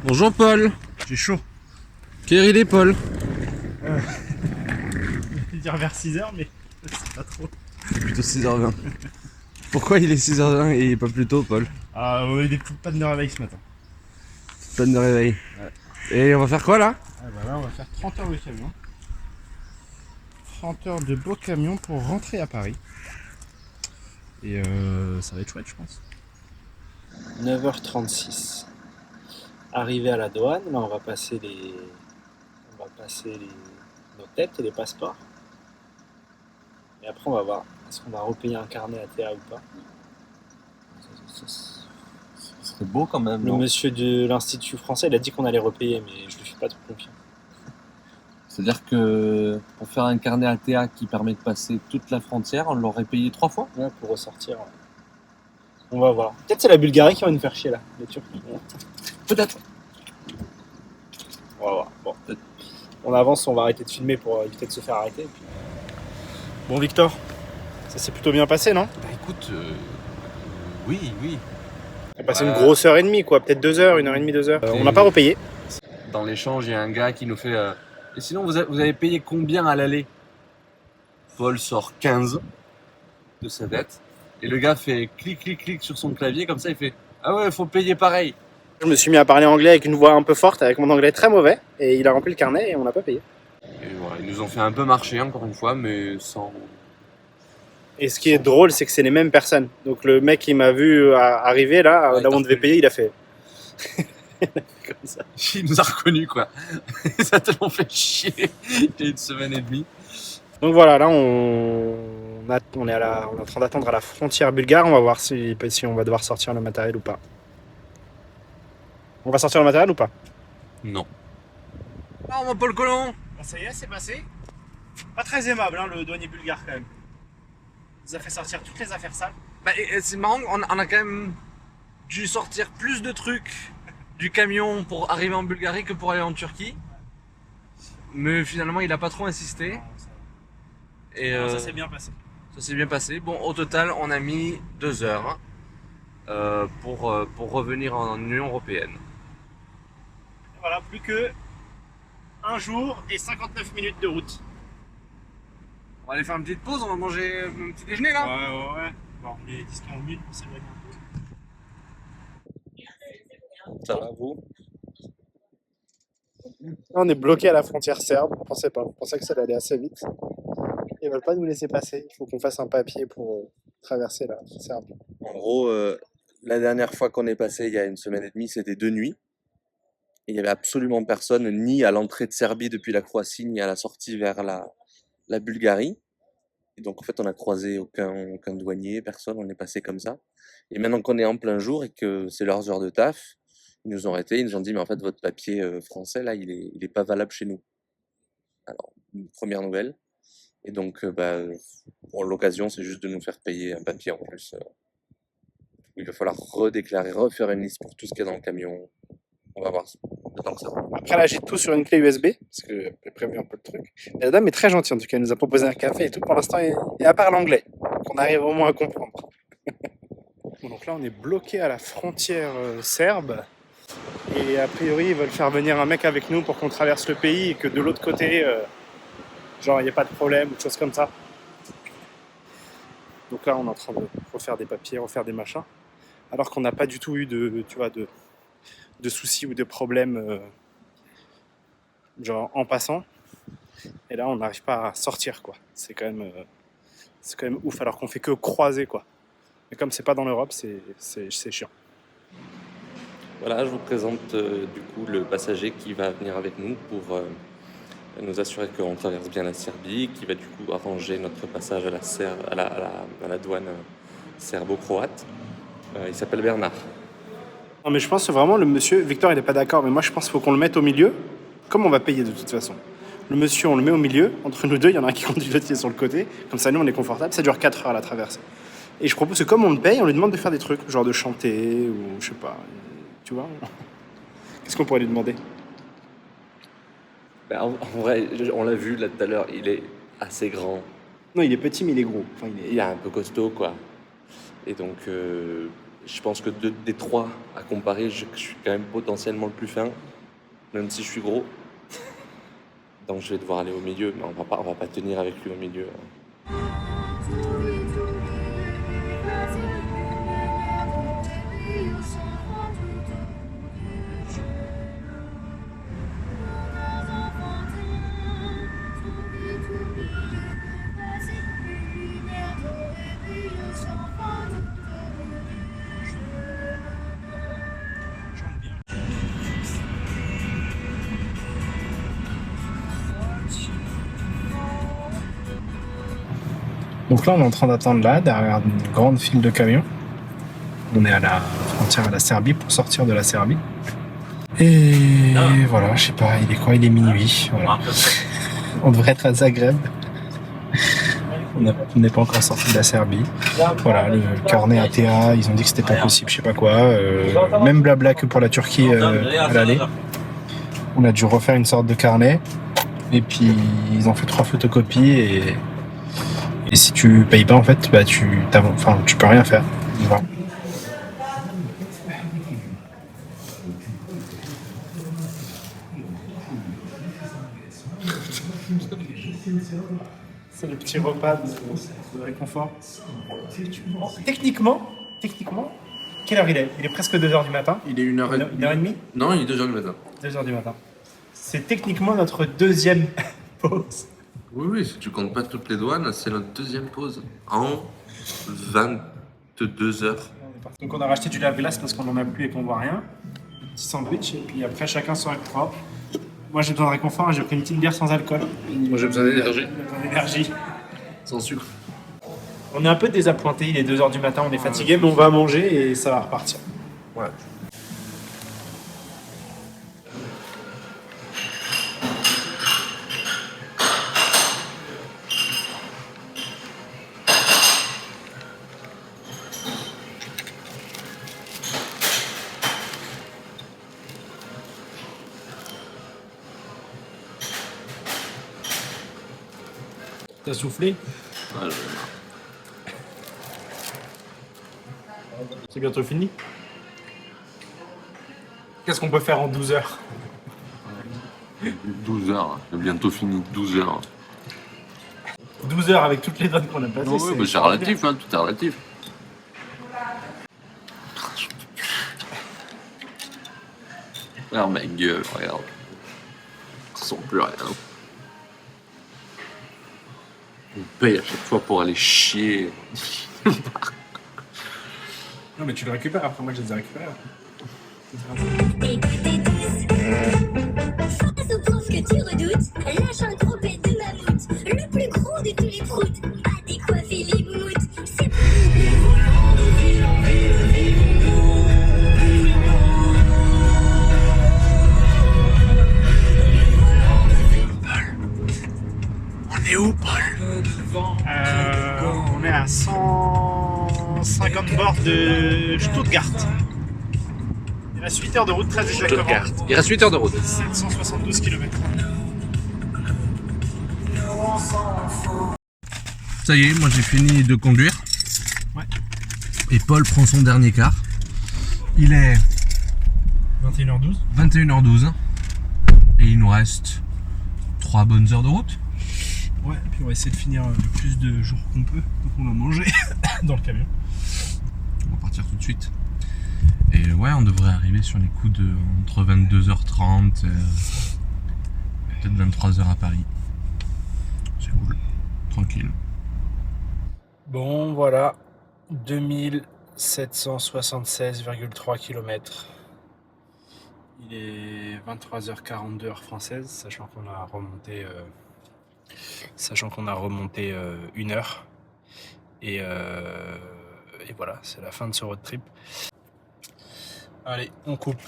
Bonjour Paul. J'ai chaud. Quelle heure il est Paul? Je vais dire vers 6h, mais c'est pas trop. Plutôt 6h20. Pourquoi il est 6h20 et pas plus tôt Paul? Ah, on a eu des petites pannes de réveil ce matin. Panne de réveil. Ouais. Et on va faire quoi là? Ah bah là, on va faire 30 heures de camion. 30 heures de beau camion pour rentrer à Paris. Et ça va être chouette, je pense. 9h36. Arrivé à la douane, là on va passer nos têtes et les passeports. Et après on va voir est-ce qu'on va repayer un carnet à TA ou pas. Ce serait beau quand même. Le Non, monsieur de l'Institut français, il a dit qu'on allait repayer, mais je lui fais pas trop confiance. c'est-à-dire que pour faire un carnet ATA qui permet de passer toute la frontière, on l'aurait payé 3 fois. Ouais, pour ressortir. On va voir. Peut-être c'est la Bulgarie qui va nous faire chier là, les Turcs. Peut-être. On va voir. Bon, peut-être. On avance, on va arrêter de filmer pour éviter de se faire arrêter. Et puis... Bon, Victor, ça s'est plutôt bien passé, non? Bah écoute, oui. On a passé une grosse heure et demie, quoi. Peut-être 2 heures, 1h30, 2 heures. On n'a pas repayé. Dans l'échange, il y a un gars qui nous fait et sinon, vous avez payé combien à l'aller? Paul sort 15 de sa dette. Et le gars fait clic sur son clavier, comme ça, il fait ah ouais, faut payer pareil. Je me suis mis à parler anglais avec une voix un peu forte, avec mon anglais très mauvais. Et il a rempli le carnet et on n'a pas payé. Et voilà, ils nous ont fait un peu marcher, encore une fois, mais sans. Et ce qui est drôle, c'est que c'est les mêmes personnes. Donc le mec qui m'a vu arriver là, Ouais, là où on devait payer, il a fait. Comme ça. Il nous a reconnus, quoi. Ça a tellement fait chier il y a une semaine et demie. Donc voilà, là on est on est en train d'attendre à la frontière bulgare. On va voir si on va devoir sortir le matériel ou pas. On va sortir le matériel ou pas? Non. Oh, mon Paul Colomb! Ça y est, c'est passé. Pas très aimable, hein, le douanier bulgare quand même. Il nous a fait sortir toutes les affaires sales. Bah, et c'est marrant, on a quand même dû sortir plus de trucs du camion pour arriver en Bulgarie que pour aller en Turquie. Mais finalement, il a pas trop insisté. Et Ça s'est bien passé. ça s'est bien passé. Bon, au total, on a mis 2 heures pour revenir en Union Européenne. Voilà, plus que 1 jour et 59 minutes de route. On va aller faire une petite pause, on va manger un petit déjeuner là. Ouais. Bon, les 10-15 minutes pour s'éloigner un peu. Ça va, vous? Là, on est bloqué à la frontière serbe. On pensait pas. On pensait que ça allait aller assez vite. Ils veulent pas nous laisser passer. Il faut qu'on fasse un papier pour traverser la Serbie. En gros, la dernière fois qu'on est passé, il y a une semaine et demie, c'était de nuit. Et il n'y avait absolument personne, ni à l'entrée de Serbie depuis la Croatie, ni à la sortie vers la Bulgarie. Et donc, en fait, on n'a croisé aucun douanier, personne, on est passé comme ça. Et maintenant qu'on est en plein jour et que c'est leurs heures de taf, ils nous ont arrêtés, ils nous ont dit, mais en fait, votre papier français, là, il est pas valable chez nous. Alors, une première nouvelle. Et donc, pour l'occasion, c'est juste de nous faire payer un papier en plus. Il va falloir redéclarer, refaire une liste pour tout ce qu'il y a dans le camion. On va voir le temps que ça va. Après, là, j'ai tout sur une clé USB parce que j'ai prévu un peu le truc. Mais la dame est très gentille en tout cas. Elle nous a proposé un café et tout. Pour l'instant, et à part l'anglais, qu'on arrive au moins à comprendre. Bon, donc là, on est bloqué à la frontière serbe. Et a priori, ils veulent faire venir un mec avec nous pour qu'on traverse le pays et que de l'autre côté, genre, il n'y a pas de problème ou de choses comme ça. Donc là, on est en train de refaire des papiers, refaire des machins. Alors qu'on n'a pas du tout eu de soucis ou de problèmes genre en passant. Et là, on n'arrive pas à sortir, quoi. C'est quand même ouf, alors qu'on fait que croiser, quoi. Mais comme c'est pas dans l'Europe, c'est chiant. Voilà, je vous présente du coup le passager qui va venir avec nous pour nous assurer qu'on traverse bien la Serbie, qui va du coup arranger notre passage à la douane serbo-croate. Il s'appelle Bernard. Non, mais je pense que vraiment, le monsieur, Victor, il est pas d'accord, mais moi, je pense qu'il faut qu'on le mette au milieu. Comme on va payer de toute façon. Le monsieur, on le met au milieu. Entre nous deux, il y en a un qui conduit, l'autre qui est sur le côté. Comme ça, nous, on est confortable. Ça dure 4 heures la traversée. Et je propose que comme on le paye, on lui demande de faire des trucs, genre de chanter, ou je sais pas. Tu vois? Qu'est-ce qu'on pourrait lui demander? Ben, en vrai, on l'a vu là tout à l'heure, il est assez grand. Non, il est petit, mais il est gros. Enfin, Il est un peu costaud, quoi. Et donc, Je pense que des trois à comparer, je suis quand même potentiellement le plus fin, même si je suis gros. Donc je vais devoir aller au milieu, mais on va pas tenir avec lui au milieu. Donc là, on est en train d'attendre là, derrière une grande file de camions. On est à la frontière à la Serbie pour sortir de la Serbie. Et voilà, je sais pas, il est quoi? Il est minuit. Voilà. On devrait être à Zagreb. On n'est pas encore sorti de la Serbie. Voilà, le carnet ATA, ils ont dit que c'était pas possible, je sais pas quoi. Même blabla que pour la Turquie à l'aller. On a dû refaire une sorte de carnet. Et puis ils ont fait 3 photocopies et si tu payes pas en fait, bah tu peux rien faire. Voilà. C'est le petit repas de réconfort. Techniquement, quelle heure il est? Il est presque 2h du matin. Il est 1h30. 1h30? Non, il est 2h du matin. 2h du matin. C'est techniquement notre deuxième pause. Oui, si tu comptes pas toutes les douanes, c'est notre deuxième pause. En 22 heures. Donc on a racheté du lave-glace parce qu'on n'en a plus et qu'on voit rien. Un petit sandwich et puis après chacun son propre. Moi j'ai besoin de réconfort, j'ai pris une petite bière sans alcool. Moi j'ai besoin d'énergie. J'ai besoin d'énergie. Sans sucre. On est un peu désappointés, il est 2h du matin, on est fatigué, mais on va manger et ça va repartir. Ouais. T'as soufflé? Ouais, C'est bientôt fini. Qu'est-ce qu'on peut faire en 12 heures? 12 heures, c'est bientôt fini, 12 heures. 12 heures avec toutes les donnes qu'on a passées. Oui, mais c'est relatif, hein, tout est relatif. Regarde ma gueule, regarde. Ils sont plus rien. On paye à chaque fois pour aller chier. Non mais tu le récupères après, moi je les ai récupérés. Écoutez tous, face au pauvre que tu redoutes, lâche un trompette de mammouth, le plus gros de tous les proutes, a décoiffé les moumoutes. C'est On est où, Paul? On est à 150 bords de Stuttgart. Il reste 8 heures de route, très exactement. Il reste 8 heures de route. 772 km. Ça y est, moi j'ai fini de conduire. Ouais. Et Paul prend son dernier quart. Il est 21h12. 21h12. Et il nous reste 3 bonnes heures de route. Ouais, et puis on va essayer de finir le plus de jours qu'on peut. Donc on va manger dans le camion. On va partir tout de suite. Et ouais, on devrait arriver sur les coups de entre 22h30 et peut-être 23h à Paris. C'est cool. Tranquille. Bon, voilà. 2776,3 km. Il est 23h42 heure française, sachant qu'on a remonté 1 heure. Et voilà, c'est la fin de ce road trip. Allez, on coupe.